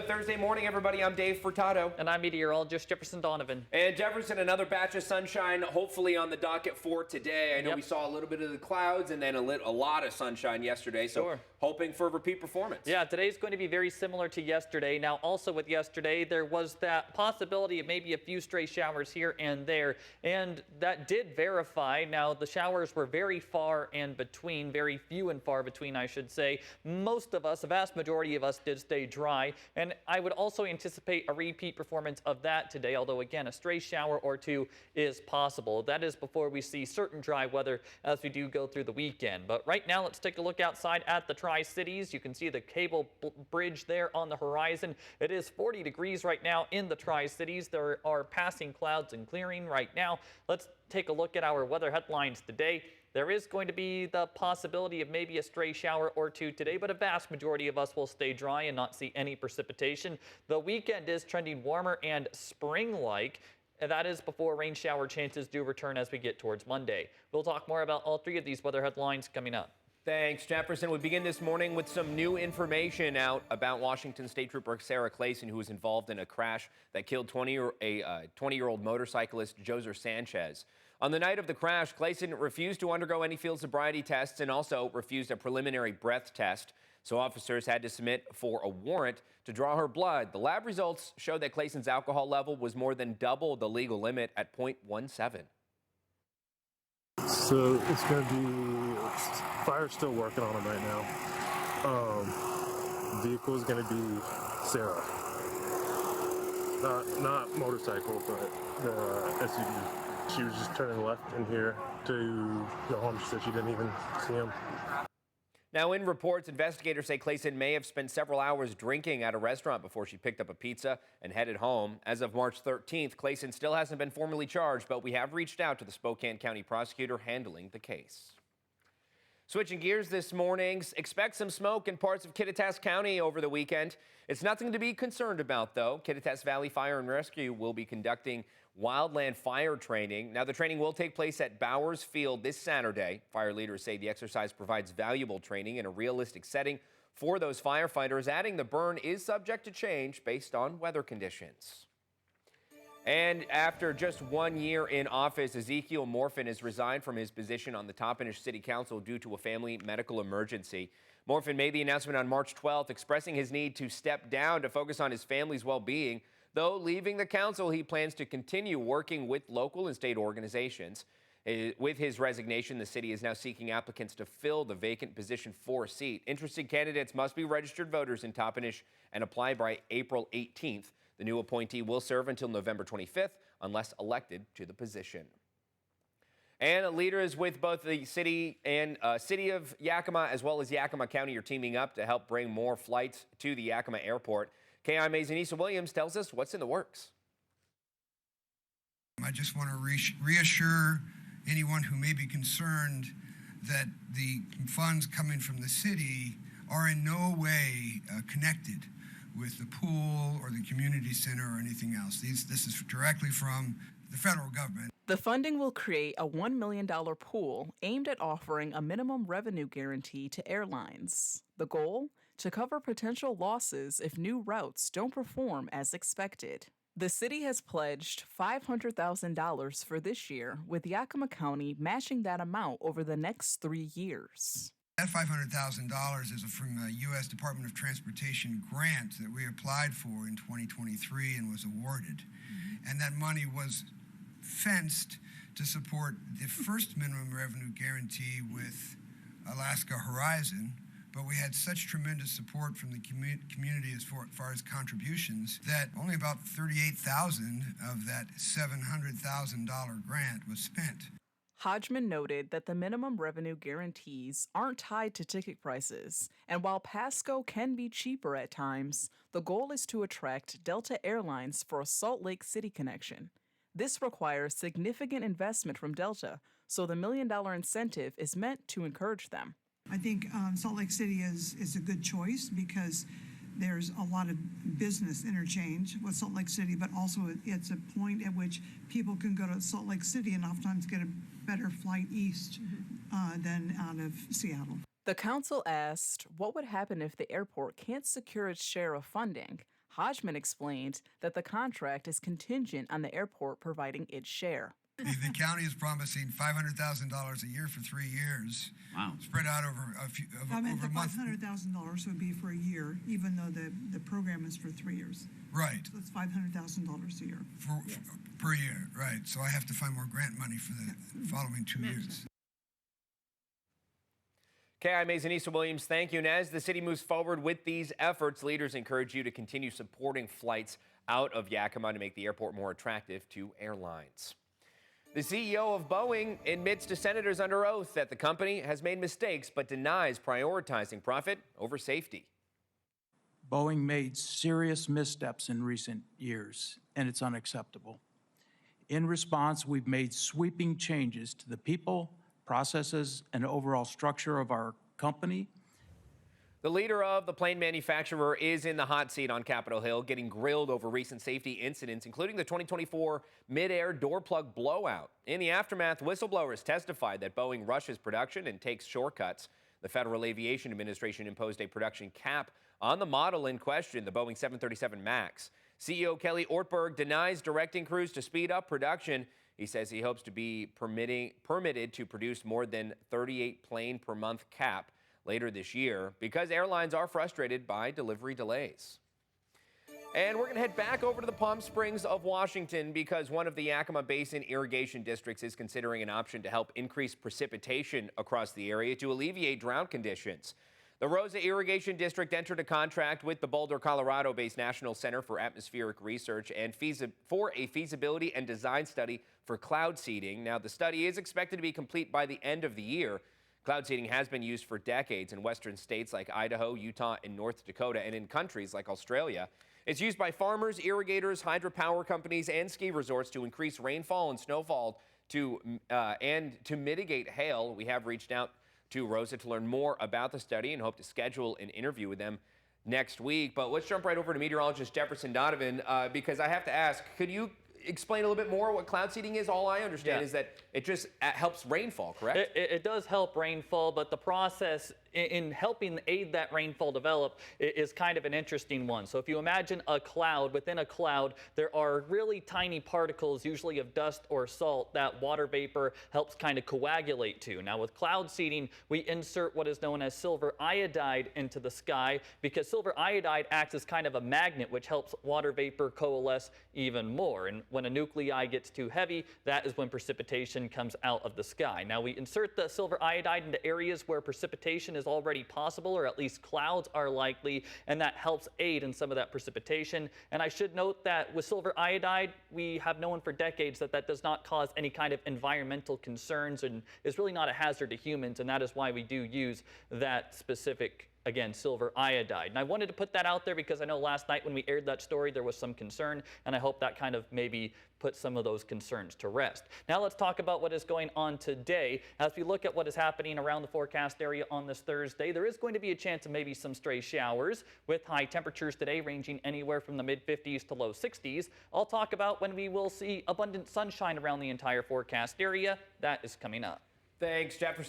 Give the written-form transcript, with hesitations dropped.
Thursday morning, everybody. I'm Dave Furtado. And I'm meteorologist Jefferson Donovan. And Jefferson, another batch of sunshine, hopefully on the docket for today. I know we saw a little bit of the clouds and then a lot of sunshine yesterday, so hoping for repeat performance. Yeah, today's going to be very similar to yesterday. Now, also with yesterday, there was that possibility of maybe a few stray showers here and there, and that did verify. Now, the showers were very far and between, very few and far between, I should say. Most of us, a vast majority of us, did stay dry, and I would also anticipate a repeat performance of that today, although again, a stray shower or two is possible. That is before we see certain dry weather as we do go through the weekend. But right now, let's take a look outside at the Tri-Cities. You can see the cable bridge there on the horizon. It is 40 degrees right now in the Tri-Cities. There are passing clouds and clearing right now. Let's take a look at our weather headlines today. There is going to be the possibility of maybe a stray shower or two today, but a vast majority of us will stay dry and not see any precipitation. The weekend is trending warmer and spring-like. And that is before rain shower chances do return as we get towards Monday. We'll talk more about all three of these weather headlines coming up. Thanks, Jefferson. We begin this morning with some new information out about Washington State Trooper Sarah Clasen, who was involved in a crash that killed a 20-year-old motorcyclist, Jhoser Sanchez. On the night of the crash, Clasen refused to undergo any field sobriety tests and also refused a preliminary breath test. So officers had to submit for a warrant to draw her blood. The lab results showed that Clasen's alcohol level was more than double the legal limit at 0.17. So it's going to be, fire's still working on them right now. Vehicle is going to be Sarah. Not motorcycle, but the SUV. She was just turning left in here to go home. She said she didn't even see him. Now, in reports, investigators say Clasen may have spent several hours drinking at a restaurant before she picked up a pizza and headed home. As of March 13th, Clasen still hasn't been formally charged, but we have reached out to the Spokane County prosecutor handling the case. Switching gears this morning, expect some smoke in parts of Kittitas County over the weekend. It's nothing to be concerned about, though. Kittitas Valley Fire and Rescue will be conducting wildland fire training. Now, the training will take place at Bowers Field this Saturday. Fire leaders say the exercise provides valuable training in a realistic setting for those firefighters, adding the burn is subject to change based on weather conditions. And after just 1 year in office, Ezekiel Morfin has resigned from his position on the Toppenish City Council due to a family medical emergency. Morfin made the announcement on March 12th, expressing his need to step down to focus on his family's well-being. Though leaving the council, he plans to continue working with local and state organizations. With his resignation, the city is now seeking applicants to fill the vacant position for a seat. Interested candidates must be registered voters in Toppenish and apply by April 18th. The new appointee will serve until November 25th unless elected to the position. And leaders with both the city of Yakima as well as Yakima County are teaming up to help bring more flights to the Yakima airport. KIMA's Anissa Williams tells us what's in the works. I just want to reassure anyone who may be concerned that the funds coming from the city are in no way connected with the pool or the community center or anything else. This is directly from the federal government. The funding will create a $1 million pool aimed at offering a minimum revenue guarantee to airlines. The goal? To cover potential losses if new routes don't perform as expected. The city has pledged $500,000 for this year, with Yakima County matching that amount over the next 3 years. That $500,000 is from a U.S. Department of Transportation grant that we applied for in 2023 and was awarded. And that money was fenced to support the first minimum revenue guarantee with Alaska Horizon. But we had such tremendous support from the community as far as contributions that only about $38,000 of that $700,000 grant was spent. Hodgman noted that the minimum revenue guarantees aren't tied to ticket prices, and while Pasco can be cheaper at times, the goal is to attract Delta Airlines for a Salt Lake City connection. This requires significant investment from Delta, so the $1 million incentive is meant to encourage them. I think Salt Lake City is a good choice because there's a lot of business interchange with Salt Lake City, but also it's a point at which people can go to Salt Lake City and oftentimes get a better flight east than out of Seattle. The council asked what would happen if the airport can't secure its share of funding. Hodgman explained that the contract is contingent on the airport providing its share. The county is promising $500,000 a year for 3 years. Wow. Spread out over a few I meant over the a month. $500,000 would be for a year, even though the program is for 3 years. Right. So it's $500,000 a year. Per year, right. So I have to find more grant money for the following 2 years. KIMA's Anissa Williams, thank you. And as the city moves forward with these efforts, leaders encourage you to continue supporting flights out of Yakima to make the airport more attractive to airlines. The CEO of Boeing admits to senators under oath that the company has made mistakes but denies prioritizing profit over safety. Boeing made serious missteps in recent years, and it's unacceptable. In response, we've made sweeping changes to the people, processes, and overall structure of our company. The leader of the plane manufacturer is in the hot seat on Capitol Hill, getting grilled over recent safety incidents, including the 2024 mid-air door plug blowout. In the aftermath, whistleblowers testified that Boeing rushes production and takes shortcuts. The Federal Aviation Administration imposed a production cap on the model in question, the Boeing 737 MAX. CEO Kelly Ortberg denies directing crews to speed up production. He says he hopes to be permitted to produce more than 38 plane per month cap later this year because airlines are frustrated by delivery delays. And we're going to head back over to the Palm Springs of Washington because one of the Yakima Basin irrigation districts is considering an option to help increase precipitation across the area to alleviate drought conditions. The Rosa Irrigation District entered a contract with the Boulder, Colorado-based National Center for Atmospheric Research and for a feasibility and design study for cloud seeding. Now, the study is expected to be complete by the end of the year. Cloud seeding has been used for decades in western states like Idaho, Utah, and North Dakota, and in countries like Australia. It's used by farmers, irrigators, hydropower companies, and ski resorts to increase rainfall and snowfall and to mitigate hail. We have reached out to Rosa to learn more about the study and hope to schedule an interview with them next week. But let's jump right over to meteorologist Jefferson Donovan because I have to ask, could you explain a little bit more what cloud seeding is? All I understand is that it just helps rainfall, correct? It does help rainfall, but the process in helping aid that rainfall develop is kind of an interesting one. So if you imagine a cloud, within a cloud, there are really tiny particles, usually of dust or salt, that water vapor helps kind of coagulate to. Now with cloud seeding, we insert what is known as silver iodide into the sky because silver iodide acts as kind of a magnet, which helps water vapor coalesce even more. And when a nuclei gets too heavy, that is when precipitation comes out of the sky. Now we insert the silver iodide into areas where precipitation is already possible, or at least clouds are likely, and that helps aid in some of that precipitation. And I should note that with silver iodide, we have known for decades that that does not cause any kind of environmental concerns and is really not a hazard to humans, and that is why we do use that specific, again, silver iodide. And I wanted to put that out there because I know last night when we aired that story, there was some concern, and I hope that kind of maybe put some of those concerns to rest. Now let's talk about what is going on today. As we look at what is happening around the forecast area on this Thursday, there is going to be a chance of maybe some stray showers with high temperatures today ranging anywhere from the mid-50s to low 60s. I'll talk about when we will see abundant sunshine around the entire forecast area. That is coming up. Thanks, Jefferson.